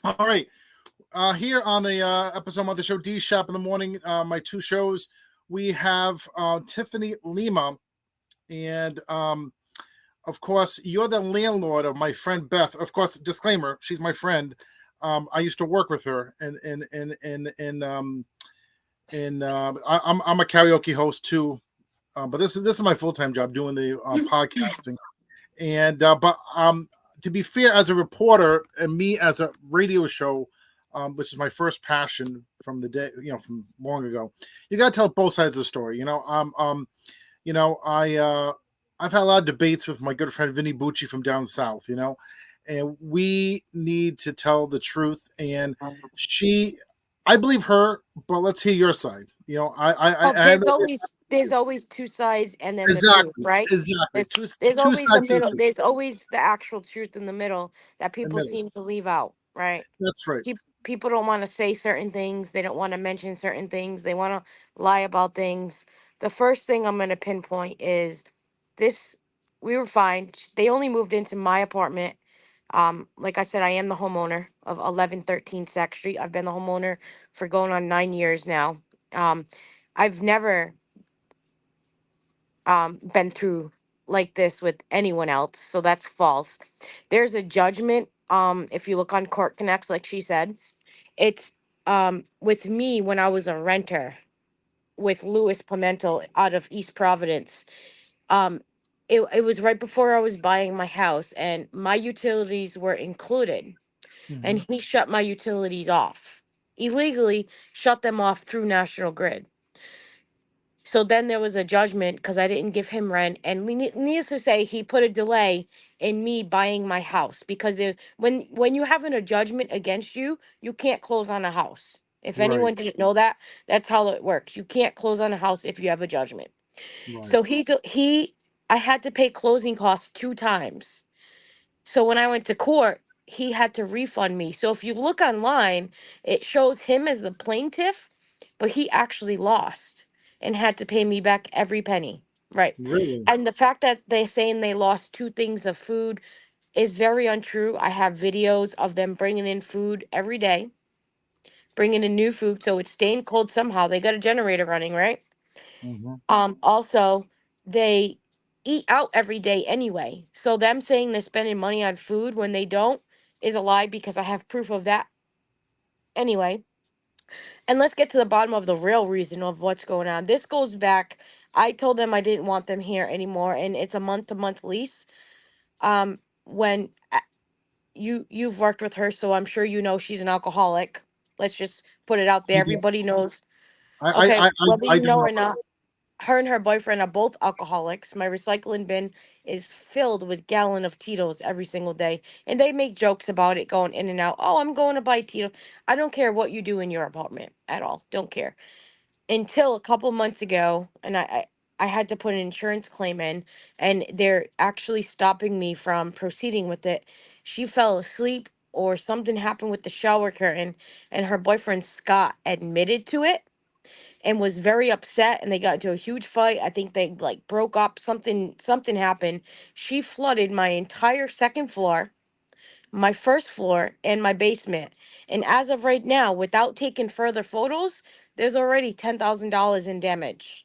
All right. Here on the episode of the show, D Shop in the Morning, my two shows, we have Tiffany Lima. And of course, you're the landlord of my friend Beth. Of course, disclaimer, she's my friend. I used to work with her, I'm a karaoke host too. But this is my full time job doing the podcasting. And to be fair, as a reporter and me as a radio show, which is my first passion from the day, from long ago, you got to tell both sides of the story. I've had a lot of debates with my good friend Vinny Bucci from down south. And we need to tell the truth. And I believe her, but let's hear your side. Well, I there's always two sides and then the truth, exactly, right? exactly. There's Two there's two always the sides to the middle. truth. There's always the actual truth in the middle that people Admit it. seem to leave out, right? That's right. People don't want to say certain things. They don't want to mention certain things. They want to lie about things. The first thing I'm going to pinpoint is this: we were fine. They only moved into my apartment. Like I said, I am the homeowner of 1113 Sack Street. I've been the homeowner for going on 9 years now. Um, I've never been through like this with anyone else, so that's false. There's a judgment. If you look on Court Connects, like she said, it's with me when I was a renter with Louis Pimentel out of East Providence. Um, it was right before I was buying my house, and my utilities were included, Hmm. and he shut my utilities off illegally, shut them off through National Grid. So then there was a judgment because I didn't give him rent, and needless to say, he put a delay in me buying my house because there's when you have a judgment against you, you can't close on a house. If Right. anyone didn't know that, that's how it works. You can't close on a house if you have a judgment. Right. So I had to pay closing costs 2 times. So when I went to court, he had to refund me. So if you look online, it shows him as the plaintiff, but he actually lost and had to pay me back every penny. Right. Really. And the fact that they're saying they lost 2 things of food is very untrue. I have videos of them bringing in food every day, bringing in new food. So it's staying cold somehow. They got a generator running, right? Hmm. Also, they eat out every day anyway. So them saying they're spending money on food when they don't is a lie because I have proof of that anyway. And let's get to the bottom of the real reason of what's going on. This goes back. I told them I didn't want them here anymore, and it's a month-to-month lease. When you've worked with her, so I'm sure you know she's an alcoholic. Let's just put it out there. I do. Everybody knows. I, I, Okay, I, whether I you do know know. or not, her and her boyfriend are both alcoholics. My recycling bin is filled with gallon of Tito's every single day, and they make jokes about it going in and out. Oh, I'm going to buy Tito's. I don't care what you do in your apartment at all. Don't care. Until a couple months ago, and I had to put an insurance claim in, and they're actually stopping me from proceeding with it. She fell asleep, or something happened with the shower curtain, and her boyfriend Scott admitted to it and was very upset, and they got into a huge fight. I think they like broke up. Something happened. She flooded my entire second floor, my first floor, and my basement. And as of right now, without taking further photos, there's already $10,000 in damage.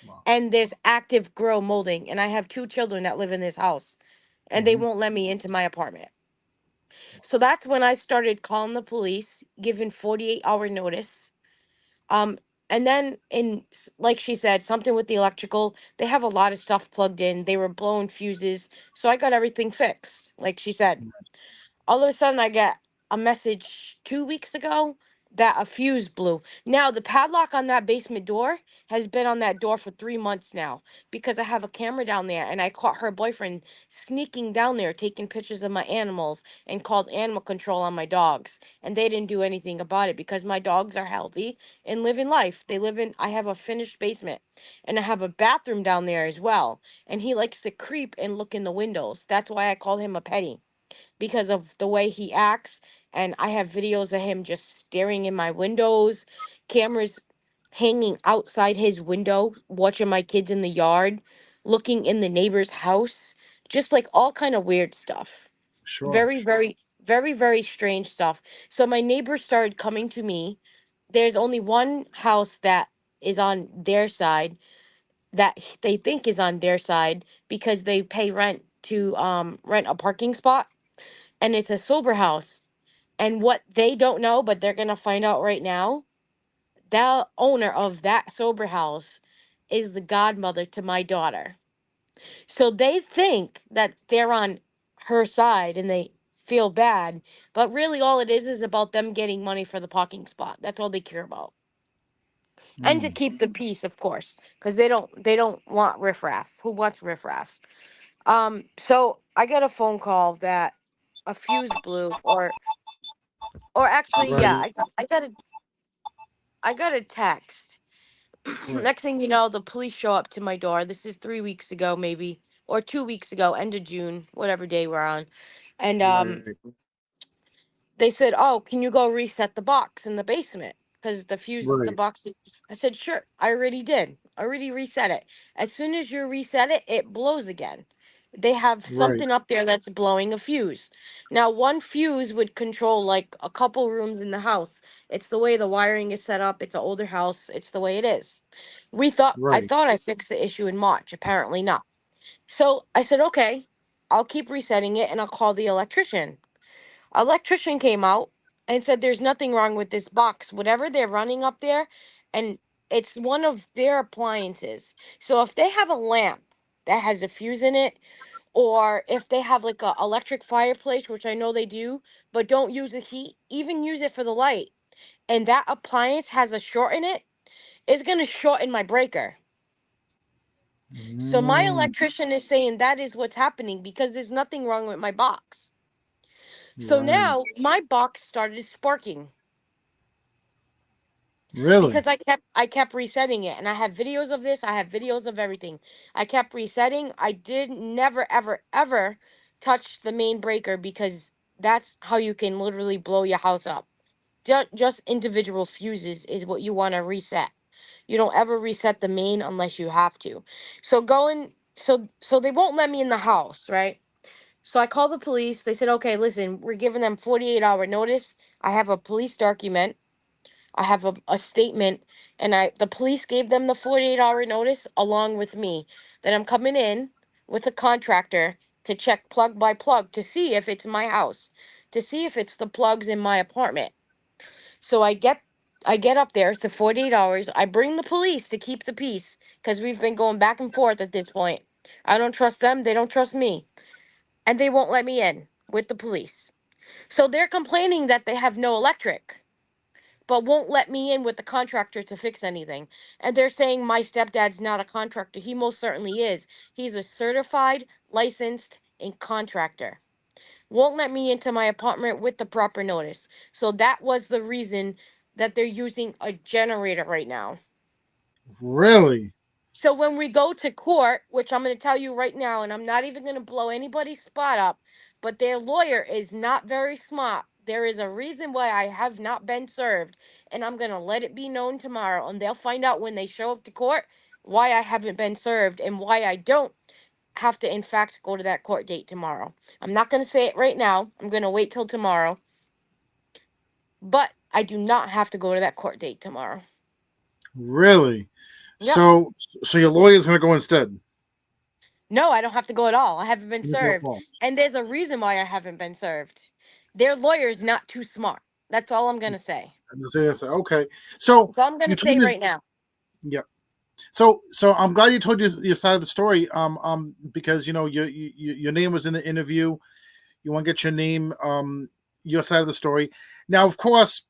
Wow. And there's active grow molding, and I have 2 children that live in this house, and they Hmm. won't let me into my apartment. So that's when I started calling the police, giving 48-hour notice. Um, and then like she said, something with the electrical, they have a lot of stuff plugged in. They were blowing fuses, so I got everything fixed. Like she said, all of a sudden I get a message 2 weeks ago that a fuse blew. Now the padlock on that basement door has been on that door for 3 months now because I have a camera down there, and I caught her boyfriend sneaking down there taking pictures of my animals and called animal control on my dogs, and they didn't do anything about it because my dogs are healthy and living life. I have a finished basement, and I have a bathroom down there as well, and he likes to creep and look in the windows. That's why I call him a petty, because of the way he acts. And I have videos of him just staring in my windows, cameras hanging outside his window, watching my kids in the yard, looking in the neighbor's house, just like all kind of weird stuff. Sure. Very, very, very, very strange stuff. So my neighbors started coming to me. There's only one house that is on their side, that they think is on their side, because they pay rent to rent a parking spot, and it's a sober house. And what they don't know, but they're gonna find out right now, the owner of that sober house is the godmother to my daughter. So they think that they're on her side and they feel bad, but really all it is about them getting money for the parking spot. That's all they care about. And to Mm, keep the peace, of course, because they don't want riffraff. Who wants riffraff? So I got a phone call that a fuse blew, or actually, right. yeah, I got a text. Right. Next thing you know, the police show up to my door. This is 3 weeks ago, maybe, or 2 weeks ago, end of June, whatever day we're on. And Right. they said, "Oh, can you go reset the box in the basement? Because the fuse, the Right. box." I said, "Sure, I already did. I already reset it. As soon as you reset it, it blows again. They have Right. something up there that's blowing a fuse. Now, one fuse would control like a couple rooms in the house. It's the way the wiring is set up. It's an older house. It's the way it is. I Right. thought I fixed the issue in March. Apparently not. So I said, okay, I'll keep resetting it and I'll call the electrician. Electrician came out and said there's nothing wrong with this box. Whatever they're running up there, and it's one of their appliances. So if they have a lamp that has a fuse in it, or if they have like a electric fireplace, which I know they do, but don't use the heat, even use it for the light, and that appliance has a short in it, it's gonna shorten my breaker. So my Mm, electrician is saying that is what's happening because there's nothing wrong with my box. So right. now my box started sparking Really? because I kept resetting it, and I have videos of this. I have videos of everything. I kept resetting. I did never ever ever touch the main breaker because that's how you can literally blow your house up. Just individual fuses is what you want to reset. You don't ever reset the main unless you have to. So they won't let me in the house, right? So I called the police. They said, "Okay, listen, we're giving them 48-hour notice." I have a police document. I have a statement, and the police gave them the 48-hour notice along with me that I'm coming in with a contractor to check plug by plug to see if it's my house, to see if it's the plugs in my apartment. So I get up there. It's the 48 hours. I bring the police to keep the peace because we've been going back and forth at this point. I don't trust them. They don't trust me, and they won't let me in with the police. So they're complaining that they have no electric, but won't let me in with the contractor to fix anything. And they're saying my stepdad's not a contractor. He most certainly is. He's a certified, licensed, and contractor. Won't let me into my apartment with the proper notice. So that was the reason that they're using a generator right now. Really? So when we go to court, which I'm going to tell you right now, and I'm not even going to blow anybody's spot up, but their lawyer is not very smart. There is a reason why I have not been served, and I'm going to let it be known tomorrow. And they'll find out when they show up to court why I haven't been served and why I don't have to, in fact, go to that court date tomorrow. I'm not going to say it right now. I'm going to wait till tomorrow, but I do not have to go to that court date tomorrow. Really? Yep. So your lawyer's going to go instead. No, I don't have to go at all. I haven't been You go served. well. And there's a reason why I haven't been served. Their lawyer's not too smart. That's all I'm going to say. So you say, okay. So That's all I'm going you to told say me. right now. Yeah. So I'm glad you told your side of the story. Because your name was in the interview. You want to get your name, your side of the story. Now, of course,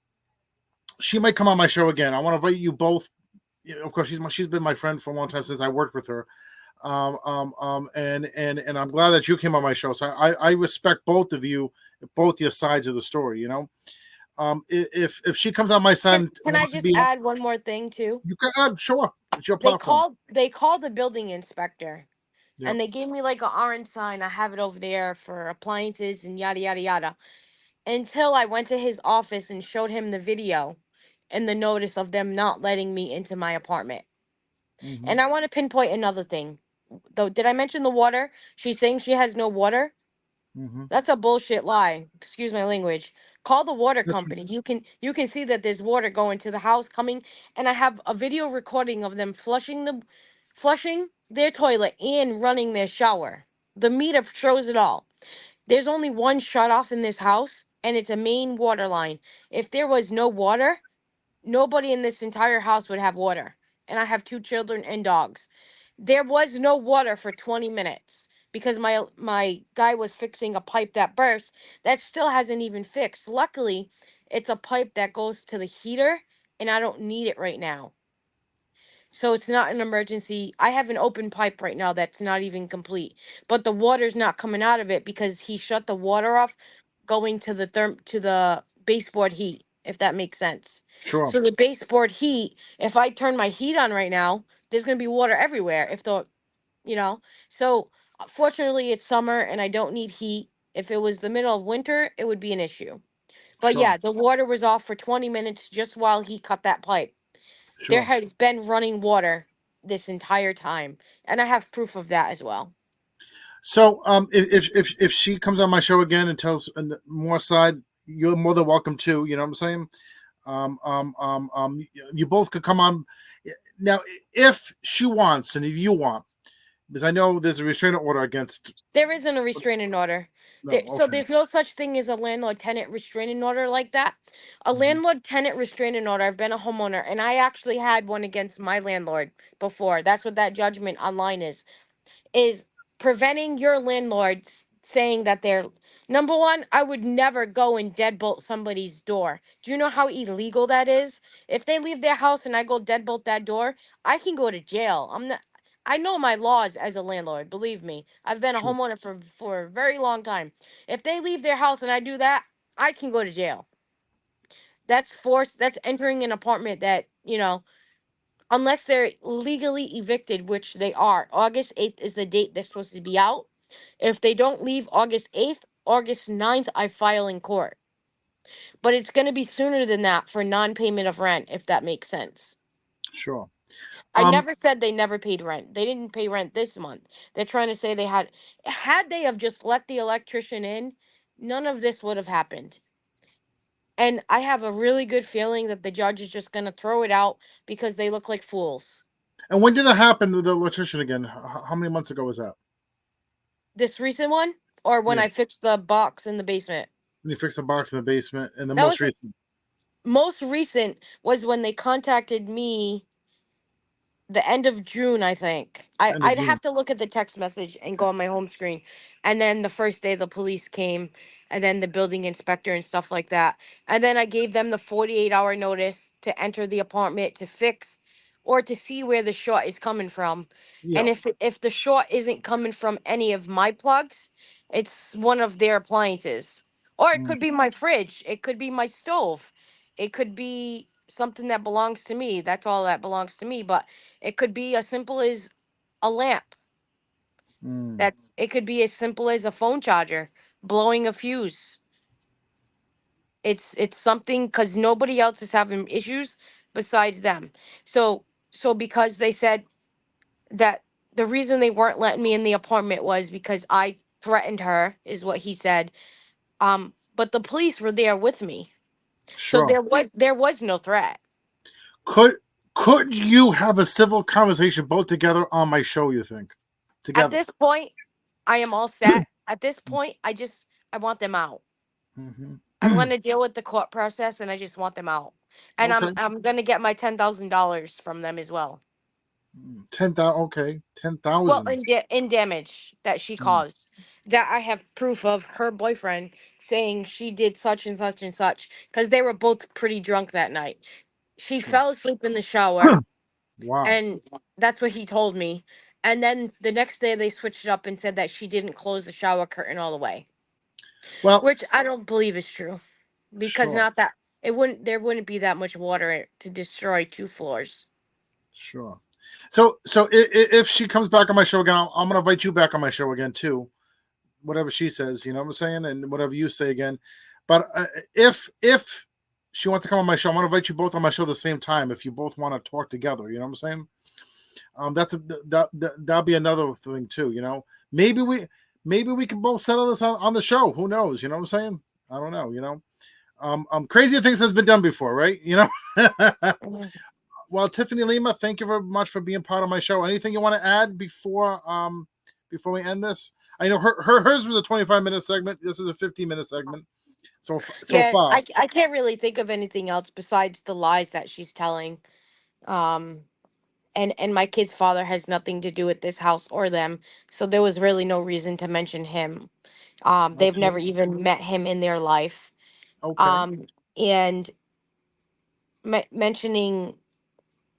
she might come on my show again. I want to invite you both. Of course, she's been my friend for a long time since I worked with her. And I'm glad that you came on my show. So I respect both of you, both your sides of the story. If she comes on my side Can, and can I wants to just be on, add one more thing too? you can add. Sure, it's your They platform. called they called the building inspector, Yep. and they gave me like an orange sign. I have it over there for appliances and yada yada yada. Until I went to his office and showed him the video and the notice of them not letting me into my apartment. Hmm. And I want to pinpoint another thing. Though, did I mention the water? She's saying she has no water. Mm-hmm. That's a bullshit lie. Excuse my language. Call the water That's company. You can see that there's water going to the house coming, and I have a video recording of them flushing their toilet and running their shower. The meter shows it all. There's only one shut off in this house, and it's a main water line. If there was no water, nobody in this entire house would have water. And I have two children and dogs. There was no water for 20 minutes because my guy was fixing a pipe that burst that still hasn't even fixed. Luckily, it's a pipe that goes to the heater and I don't need it right now. So it's not an emergency. I have an open pipe right now that's not even complete, but the water's not coming out of it because he shut the water off going to the baseboard heat, if that makes sense. sure, So the baseboard heat, if I turn my heat on right now, there's going to be water everywhere if the, you know. So fortunately it's summer and I don't need heat. If it was the middle of winter, it would be an issue. But sure, yeah, the water was off for 20 minutes just while he cut that pipe. There sure. has been running water this entire time, and I have proof of that as well. So, if she comes on my show again and tells more side, you're more than welcome to. You know what I'm saying? You both could come on now if she wants and if you want, because I know there's a restraining order against. There isn't a restraining order. No, So okay. there's no such thing as a landlord-tenant restraining order like that. A Hmm. landlord-tenant restraining order, I've been a homeowner, and I actually had one against my landlord before. That's what that judgment online is preventing your landlords saying that they're number one. I would never go and deadbolt somebody's door. Do you know how illegal that is? If they leave their house and I go deadbolt that door, I can go to jail. I know my laws as a landlord, believe me. I've been a Sure, homeowner for a very long time. If they leave their house and I do that, I can go to jail. That's force, that's entering an apartment that, unless they're legally evicted, which they are. August 8th is the date they're supposed to be out. If they don't leave August 8th, August 9th, I file in court. But it's going to be sooner than that for non payment of rent, if that makes sense. sure. I Um, never said they never paid rent. They didn't pay rent this month. They're trying to say had they have just let the electrician in, none of this would have happened. And I have a really good feeling that the judge is just going to throw it out because they look like fools. and when did it happen with the electrician again? How many months ago was that? This recent one, or when I Yes, fixed the box in the basement? when you fixed the box in the basement, and the That most was recent most recent was when they contacted me the end of June, I think. end of I'd June. have to look at the text message and go on my home screen. And then the first day the police came and then the building inspector and stuff like that. And then I gave them the 48-hour notice to enter the apartment to fix or to see where the short is coming from. Yeah. And if the short isn't coming from any of my plugs, it's one of their appliances. Or it Mm, could be my fridge, it could be my stove. It could be something that belongs to me. That's all that belongs to me, but it could be as simple as a lamp. mm, It could be as simple as a phone charger blowing a fuse. It's something cuz nobody else is having issues besides them. So because they said that the reason they weren't letting me in the apartment was because I threatened her is what he said. But the police were there with me. So sure. there was no threat. Could could you have a civil conversation both together on my show? You think At together? this point, I am all set. At this point, I want them out. Hmm. I'm going to deal with the court process and I just want them out. And I'm Okay. I'm going to get my $10,000 from them as well. 10,000. Okay, Well, 10,000. in damage that she Mm, caused. That I have proof of her boyfriend saying she did such and such and such cuz they were both pretty drunk that night. She sure. fell asleep in the shower Wow. and that's what he told me. And then the next day they switched it up and said that she didn't close the shower curtain all the way, Well, which I don't believe is true because sure, not that there wouldn't be that much water to destroy two floors. sure. So if she comes back on my show again, I'm gonna invite you back on my show again too. Whatever she says, you know what I'm saying, and whatever you say again. But if she wants to come on my show, I'm gonna invite you both on my show at the same time. If you both want to talk together, you know what I'm saying. That'll be another thing too. You know, maybe maybe we can both settle this on the show. Who knows? You know what I'm saying? I don't know. Crazier things has been done before, right? Mhm. Well, Tiffany Lima, thank you very much for being part of my show. Anything you want to add before we end this? I know hers was a 25-minute segment. This is a 15-minute segment. So Yeah, far. I can't really think of anything else besides the lies that she's telling. Um, and my kid's father has nothing to do with this house or them, so there was really no reason to mention him. They've Okay. never even met him in their life. Okay. Um, and mentioning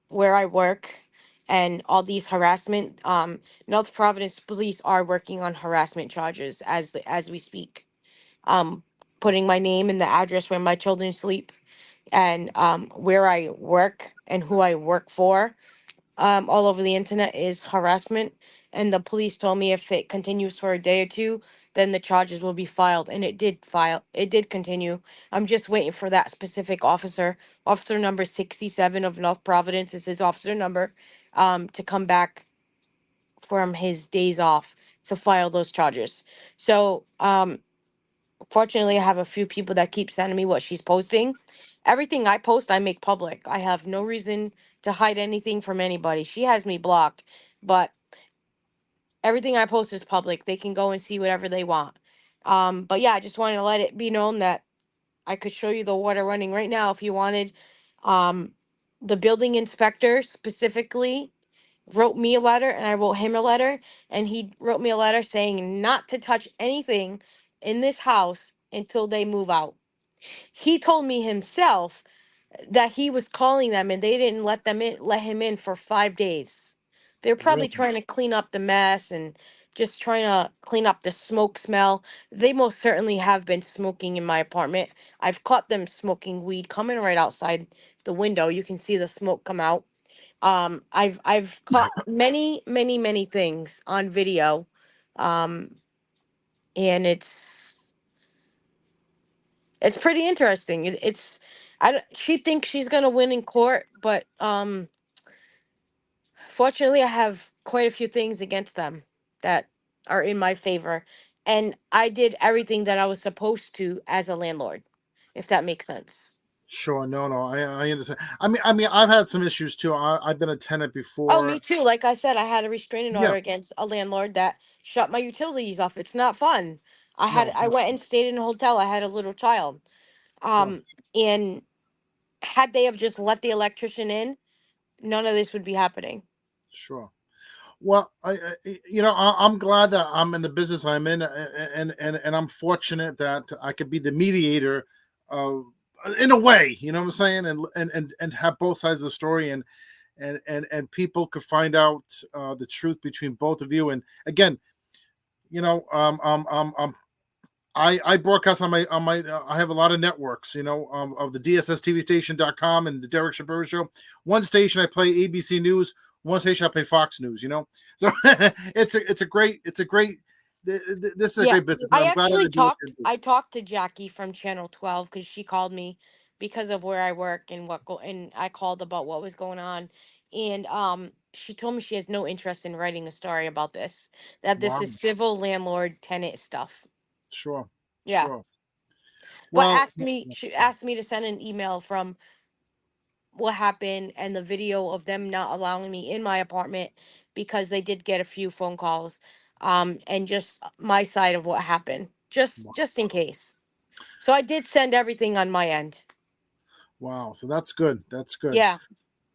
where I work and all these harassment, North Providence police are working on harassment charges as we speak. Um, putting my name and the address where my children sleep, and where I work and who I work for, all over the internet is harassment. And the police told me if it continues for a day or two, then the charges will be filed. And it did file. It did continue. I'm just waiting for that specific officer. Officer number 67 of North Providence is his officer number, to come back from his days off to file those charges. So, fortunately, I have a few people that keep sending me what she's posting. Everything I post, I make public. I have no reason to hide anything from anybody. She has me blocked, but everything I post is public. They can go and see whatever they want. But yeah, I just wanted to let it be known that I could show you the water running right now if you wanted. Um, the building inspector specifically wrote me a letter, and I wrote him a letter, and he wrote me a letter saying not to touch anything in this house until they move out. He told me himself that he was calling them and they didn't let him in for 5 days. They're probably Really? trying to clean up the mess and just trying to clean up the smoke smell. They most certainly have been smoking in my apartment. I've caught them smoking weed coming right outside the window. You can see the smoke come out. I've caught many things on video. Um, and it's pretty interesting. She thinks she's gonna win in court, but fortunately, I have quite a few things against them that are in my favor, and I did everything that I was supposed to as a landlord, if that makes sense. Sure. No, no. I understand. I mean, I've had some issues too. I've been a tenant Oh, me before. too. Like I said, I had a restraining order Yeah. against a landlord that shut my utilities off. It's not fun. No, it's I not. went and stayed in a hotel. I had a little child. Sure. Um, and had they have just let the electrician in, none of this would be happening. Sure. Well, I'm glad that I'm in the business I'm in, and I'm fortunate that I could be the mediator, uh, in a way. You know what I'm saying, and have both sides of the story, and people could find out the truth between both of you. And again, you know, I broadcast on my I have a lot of networks, of the DSSTVstation.com and the Derek Shapiro Show. One station I play ABC News, one station I play Fox News. So it's a great this is a Yeah, great business, and I I'm glad actually to do what talked. you do. I talked to Jackie from Channel 12 because she called me because of where I work and and I called about what was going on, and she told me she has no interest in writing a story about this. That this Wow, is civil landlord tenant stuff. sure, Yeah, sure. but Well, she asked me to send an email from what happened and the video of them not allowing me in my apartment because they did get a few phone calls, and just my side of what happened, just in case. So I did send everything on my end. wow. So that's good. That's good. Yeah,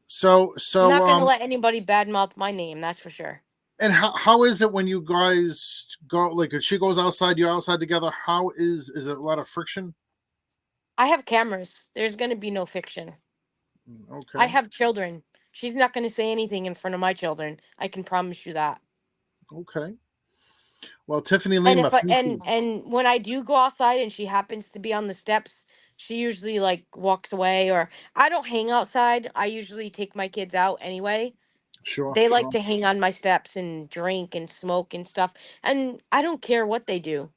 So I'm so not gonna um let anybody badmouth my name, that's for sure. and how is it when you guys go, like, if she goes outside, you're outside together? How is it a lot of friction? I have cameras, there's gonna be no fiction. I Okay. have children. She's not gonna say anything in front of my children, I can promise you that. Okay. Well, Tiffany And Lima, if I thank you. and when I do go outside and she happens to be on the steps, she usually like walks away, or I don't hang outside. I usually take my kids out anyway. Sure, They like sure. to hang on my steps and drink and smoke and stuff. And I don't care what they do,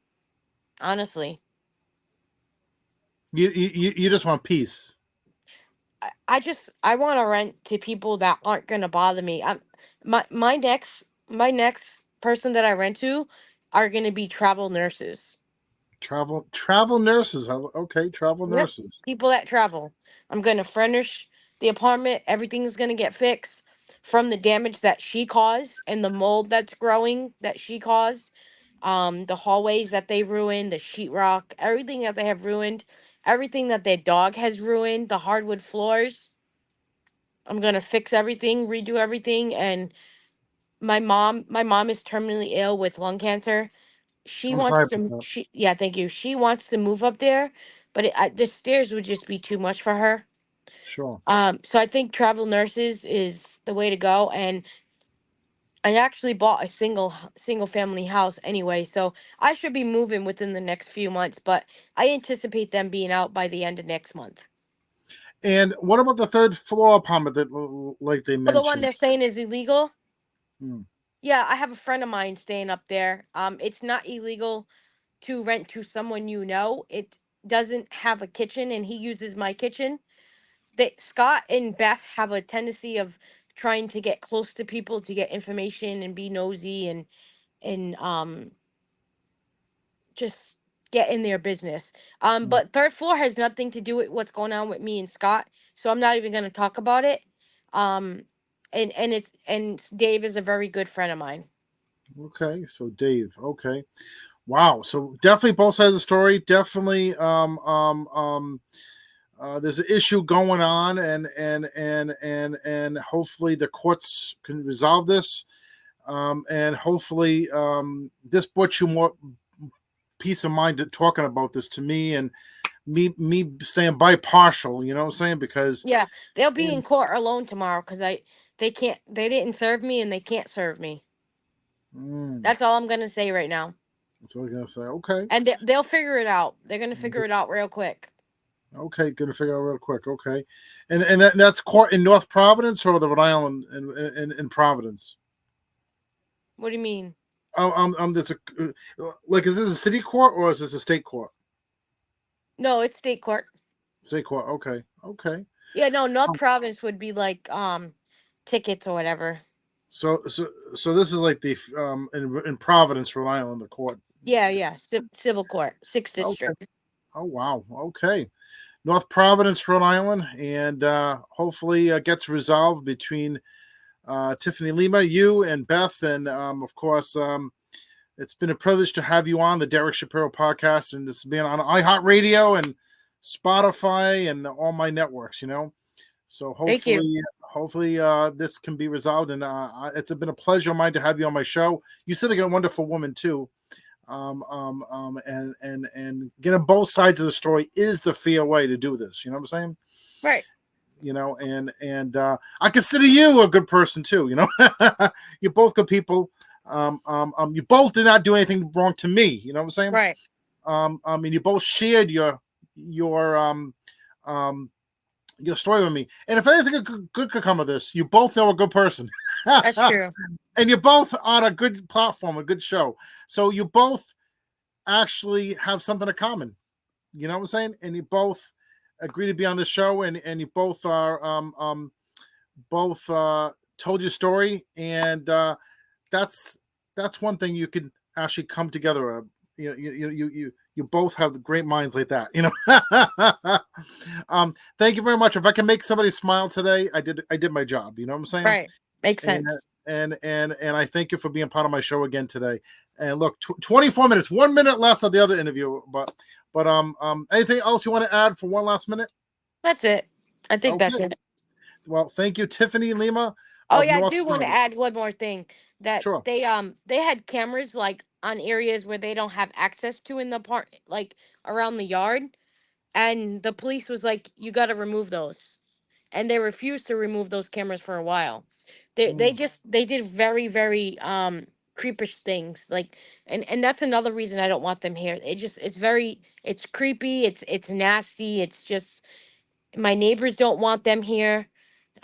honestly. You just want peace. I want to rent to people that aren't going to bother me. My next person that I rent to, are going to be travel nurses. Travel nurses. Okay, travel Yep. nurses. People that travel. I'm going to furnish the apartment. Everything's going to get fixed from the damage that she caused and the mold that's growing that she caused. The hallways that they ruined, the sheetrock, everything that they have ruined, everything that their dog has ruined, the hardwood floors. I'm going to fix everything, redo everything. And my mom is terminally ill with lung cancer. She I'm wants sorry to about that. she Yeah, thank you. She wants to move up there, but the stairs would just be too much for her. Sure. So I think travel nurses is the way to go. And I actually bought a single family house anyway, so I should be moving within the next few months, but I anticipate them being out by the end of next month. And what about the third floor apartment that, like they Well, the one mentioned? they're saying is illegal. Hmm. Yeah, I have a friend of mine staying up there. It's not illegal to rent to someone you know. It doesn't have a kitchen, and he uses my kitchen. Scott and Beth have a tendency of trying to get close to people to get information and be nosy and just get in their business. Hmm. But third floor has nothing to do with what's going on with me and Scott, so I'm not even going to talk about it. Um, and Dave is a very good friend of mine. Okay, so Dave. Okay, wow. So definitely both sides of the story. Definitely, there's an issue going on, and hopefully the courts can resolve this. And hopefully, this brought you more peace of mind talking about this to me, and me staying bipartial. You know what I'm saying? Because Yeah, they'll be in and, court alone tomorrow because they didn't serve me and they can't serve me. mm, That's all I'm gonna say right now. that's what I was gonna say. Okay, And they'll figure it out. They're gonna figure it out real quick. okay, gonna figure out real quick. Okay, and that's court in North Providence or the Rhode Island in Providence. What do you mean? There's a like, is this a city court or is this a state court? No, it's state court. State court. Okay, okay. Yeah, no, North Um, Province would be like tickets or whatever. so so so this is like the in Providence, Rhode Island, the court. Yeah, yeah, civil court, sixth Okay. district. Oh wow. Okay. North Providence, Rhode Island, and hopefully gets resolved between Tiffany Lima, you, and Beth, and of course, it's been a privilege to have you on the Derek Shapiro podcast, and this has been on iHeartRadio and Spotify and all my networks. So Thank you. hopefully this can be resolved, and it's been a pleasure of mine to have you on my show. You seem like a wonderful woman too. And getting both sides of the story is the fair way to do this. You know what I'm saying? Right, And I consider you a good person too. You're both good people. You both did not do anything wrong to me. You know what I'm saying? right. And you both shared your story with me. And if anything good could come of this, you both know a good person. That's true. And you're both on a good platform, a good show. So you both actually have something in common. You know what I'm saying? And you both agree to be on the show, and you both are both told your story, and that's one thing you could actually come together. You both have great minds like that. Thank you very much. If I can make somebody smile today, I did my job. You know what I'm saying? Right, makes And sense. and I thank you for being part of my show again today. And look, 24 minutes, 1 minute less of the other interview, but anything else you want to add for one last minute? That's it. I think that's Okay. it. Well, thank you, Tiffany Lima Oh of yeah, I North do want to Providence. add one more thing that Sure. they had cameras like on areas where they don't have access to in the park, like around the yard, and the police was like, "You got to remove those," and they refused to remove those cameras for a while. Mm, They did very creepish things like, and that's another reason I don't want them here. It's creepy. It's nasty. It's just my neighbors don't want them here.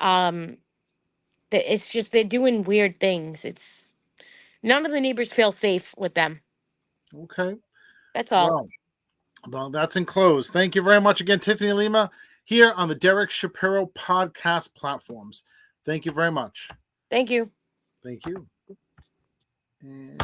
Um, it's just they're doing weird things. It's none of the neighbors feel safe with them. okay. That's all. Well, that's enclosed. Thank you very much again, Tiffany Lima, here on the Derek Shapiro podcast platforms. Thank you very much. Thank you. Thank you. And